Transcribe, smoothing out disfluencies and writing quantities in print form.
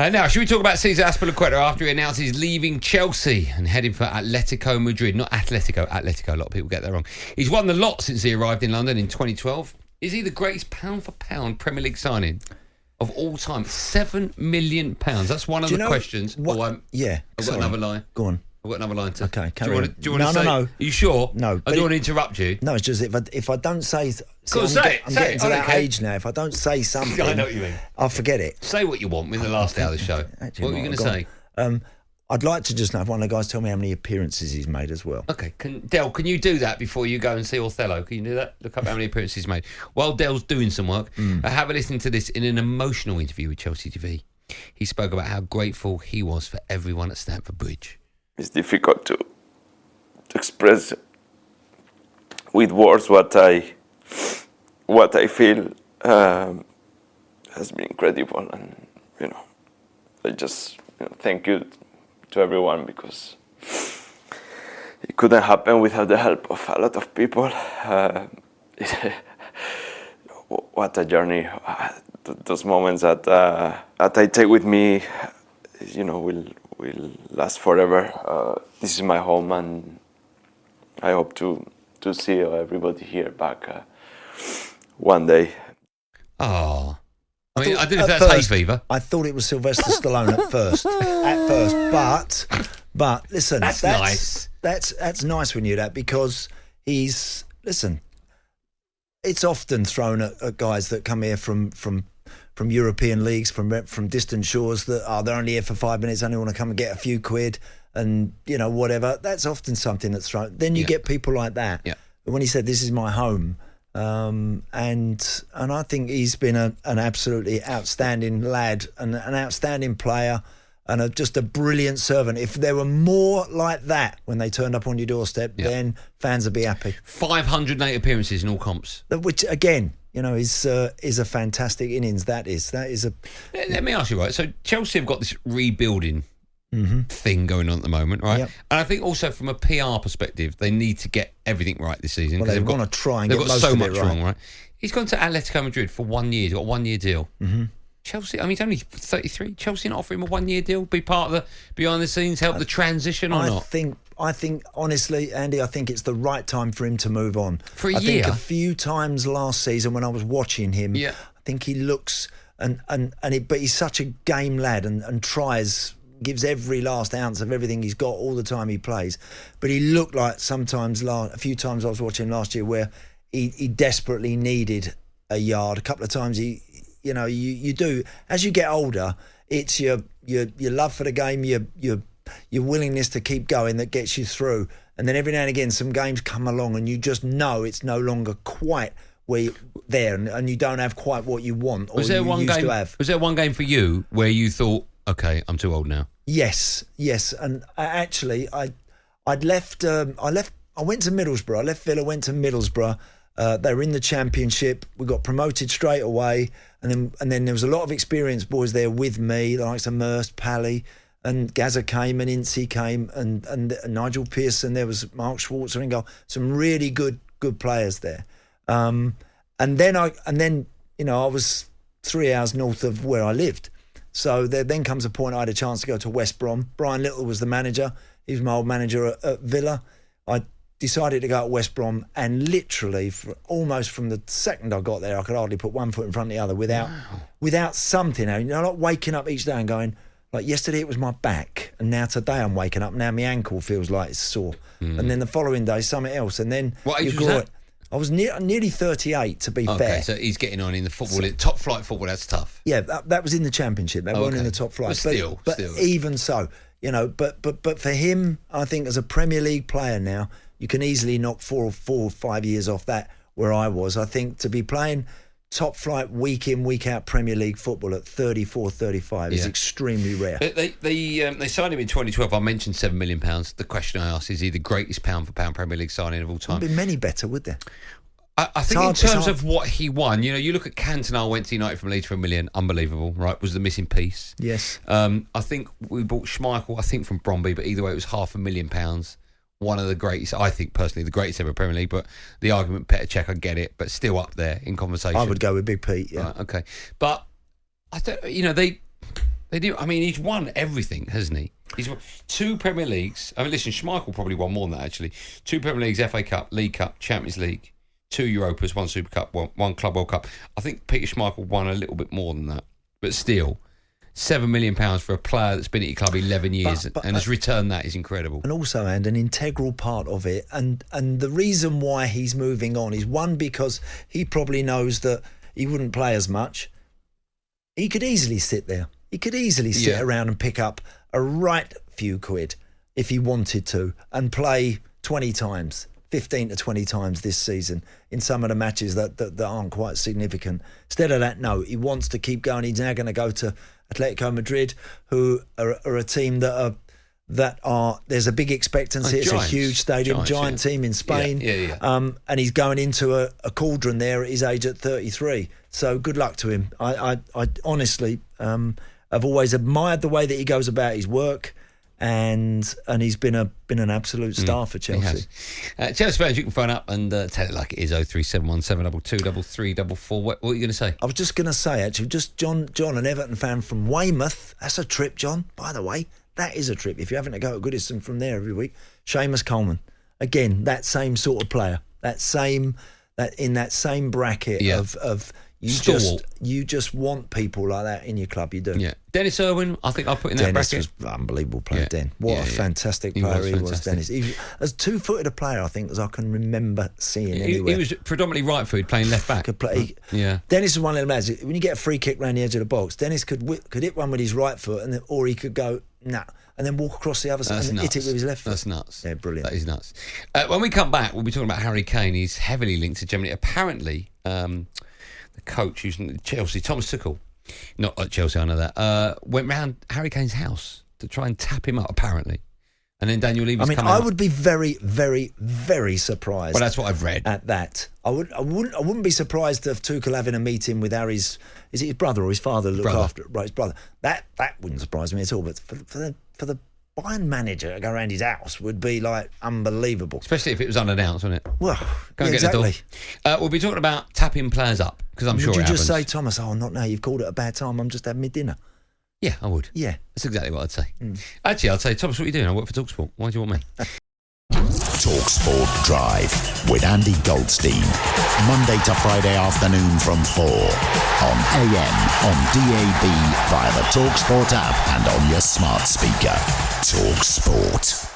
Now, should we talk about Cesar Azpilicueta after he announced he's leaving Chelsea and heading for Atletico Madrid? Not Atletico. A lot of people get that wrong. He's won the lot since he arrived in London in 2012. Is he the greatest pound-for-pound Premier League signing of all time? £7 million. That's one of the questions. I've got another line. Go on. I've got another line to. Okay, do you want to say? No. Are you sure? No. I don't want to interrupt you. No, it's just if I don't say. I'm getting to that age now. If I don't say something, I know what you mean. I'll forget it. Say what you want in the last hour of the show. What were you going to say? I'd like to just know if one of the guys tell me how many appearances he's made as well. Okay, Del, can you do that before you go and see Othello? Can you do that? Look up how many appearances he's made. While Del's doing some work, have a listen to this in an emotional interview with Chelsea TV. He spoke about how grateful he was for everyone at Stamford Bridge. It's difficult to express with words what I feel. Has been incredible, and I just thank you to everyone, because it couldn't happen without the help of a lot of people. What a journey! Those moments that I take with me, will last forever. This is my home, and I hope to see everybody here back one day. Oh, I mean, I don't know if that's hay fever. I thought it was Sylvester Stallone at first, but listen, that's nice. That's nice when you do that, because it's often thrown at guys that come here from European leagues, from distant shores, that they're only here for 5 minutes, only want to come and get a few quid, and whatever. That's often something that's thrown. Then you get people like that. Yeah. But when he said, "This is my home," and I think he's been an absolutely outstanding lad and an outstanding player, and just a brilliant servant. If there were more like that when they turned up on your doorstep, then fans would be happy. 508 appearances in all comps. Which, again, is a fantastic innings. That is a. Let me ask you, right? So Chelsea have got this rebuilding thing going on at the moment, right? Yep. And I think also from a PR perspective, they need to get everything right this season. Well, they want to try and get most so of much it right. wrong, right? He's gone to Atletico Madrid for 1 year. He's got a 1 year deal. Mm-hmm. Chelsea, I mean, he's only 33. Chelsea not offering him a 1 year deal, be part of the behind the scenes, help the transition or not? I think, honestly, Andy, I think it's the right time for him to move on. For a year? I think a few times last season when I was watching him, I think he looks, but he's such a game lad and tries, gives every last ounce of everything he's got all the time he plays. But he looked like a few times I was watching him last year where he desperately needed a yard. A couple of times you do, as you get older, it's your love for the game, your willingness to keep going that gets you through. And then every now and again some games come along and you just know it's no longer quite where you're there, and you don't have quite what you want or you used to have. Was there one game for you where you thought, okay, I'm too old now? Yes. And I'd left. I went to Middlesbrough. I left Villa, went to Middlesbrough. They were in the Championship. We got promoted straight away, and then there was a lot of experienced boys there with me, the likes of Merst, Pally, and Gazza came, and Ince came, and Nigel Pearson. There was Mark Schwarzer in goal. Some really good players there. And then I was 3 hours north of where I lived. So there then comes a point I had a chance to go to West Brom. Brian Little was the manager. He was my old manager at Villa. I decided to go to West Brom, and literally almost from the second I got there, I could hardly put one foot in front of the other without something. Not waking up each day and going, like, yesterday it was my back, and now today I'm waking up, now my ankle feels like it's sore. And then the following day, something else. And then what age was that? I was nearly 38, to be fair. Okay, so he's getting on in the football, top flight football. That's tough. Yeah, that was in the Championship. They weren't in the top flight. But still, even so, But for him, I think as a Premier League player now, you can easily knock 4 or 5 years off that. Where I was, I think to be playing top flight week in, week out Premier League football at 34, 35 is extremely rare. They signed him in 2012. I mentioned £7 million. The question I asked is he the greatest pound for pound Premier League signing of all time? There'd be many better, would there? I think in terms of what he won, you look at Cantona went to United from Leeds for £1 million, unbelievable, right? Was the missing piece. Yes. I think we bought Schmeichel, from Bromby, but either way it was £500,000. One of the greatest, I think personally, the greatest ever Premier League. But the argument, Petr Cech, I get it, but still up there in conversation. I would go with Big Pete. Yeah. Right, okay, but I don't. They do. I mean, he's won everything, hasn't he? He's won 2 Premier Leagues. I mean, listen, Schmeichel probably won more than that, actually. 2 Premier Leagues, FA Cup, League Cup, Champions League, 2 Europas, 1 Super Cup, 1 Club World Cup. I think Peter Schmeichel won a little bit more than that. But still, £7 million for a player that's been at your club 11 years and has returned that is incredible. And also, and an integral part of it. And the reason why he's moving on is, one, because he probably knows that he wouldn't play as much. He could easily sit there. He could easily sit around and pick up a right few quid if he wanted to and play 20 times, 15 to 20 times this season in some of the matches that aren't quite significant. Instead of that, no, he wants to keep going. He's now going to go to Atletico Madrid, who are a team that are there's a big expectancy. It's a huge stadium, giant team in Spain. And he's going into a cauldron there at his age at 33. So good luck to him. I honestly I've always admired the way that he goes about his work, and he's been an absolute star for Chelsea. Chelsea fans, you can phone up and tell it like it is. 03717 722 3344. What were you going to say? I was just going to say, actually, just John, an Everton fan from Weymouth. That's a trip, John. By the way, that is a trip. If you're having to go to Goodison from there every week, Seamus Coleman, again, that same sort of player, that in that same bracket of. You just want people like that in your club. You do. Yeah. Dennis Irwin, I think I'll put in that bracket. Dennis was an unbelievable player, Den. What a fantastic player he was, Dennis. He was as two-footed a player, I think, as I can remember seeing anywhere. He was predominantly right-footed, playing left back. Dennis was one of them lads. When you get a free kick round the edge of the box, Dennis could hit one with his right foot, or he could go, and then walk across the other side and hit it with his left foot. That's nuts. Yeah, brilliant. That is nuts. When we come back, we'll be talking about Harry Kane. He's heavily linked to Germany. Apparently, the coach who's at Chelsea, Thomas Tuchel, not at Chelsea, I know that, went round Harry Kane's house to try and tap him up, apparently. And then Daniel Levy's come out. I would be very, very, very surprised. Well, that's what I've read. At that. I wouldn't be surprised of Tuchel having a meeting with Harry's, is it his brother or his father look after it? Right, his brother. That wouldn't surprise me at all. But for the BeIN manager to go around his house would be like unbelievable. Especially if it was unannounced, wouldn't it? Well, exactly. We'll be talking about tapping players up, because I'm sure it happens. Would you just say, Thomas, not now, you've called it a bad time, I'm just having my dinner? Yeah, I would. Yeah. That's exactly what I'd say. Actually, I'd say, Thomas, what are you doing? I work for talkSPORT. Why do you want me? talkSPORT Drive with Andy Goldstein. Monday to Friday afternoon from 4 on AM, on DAB, via the talkSPORT app and on your smart speaker. talkSPORT.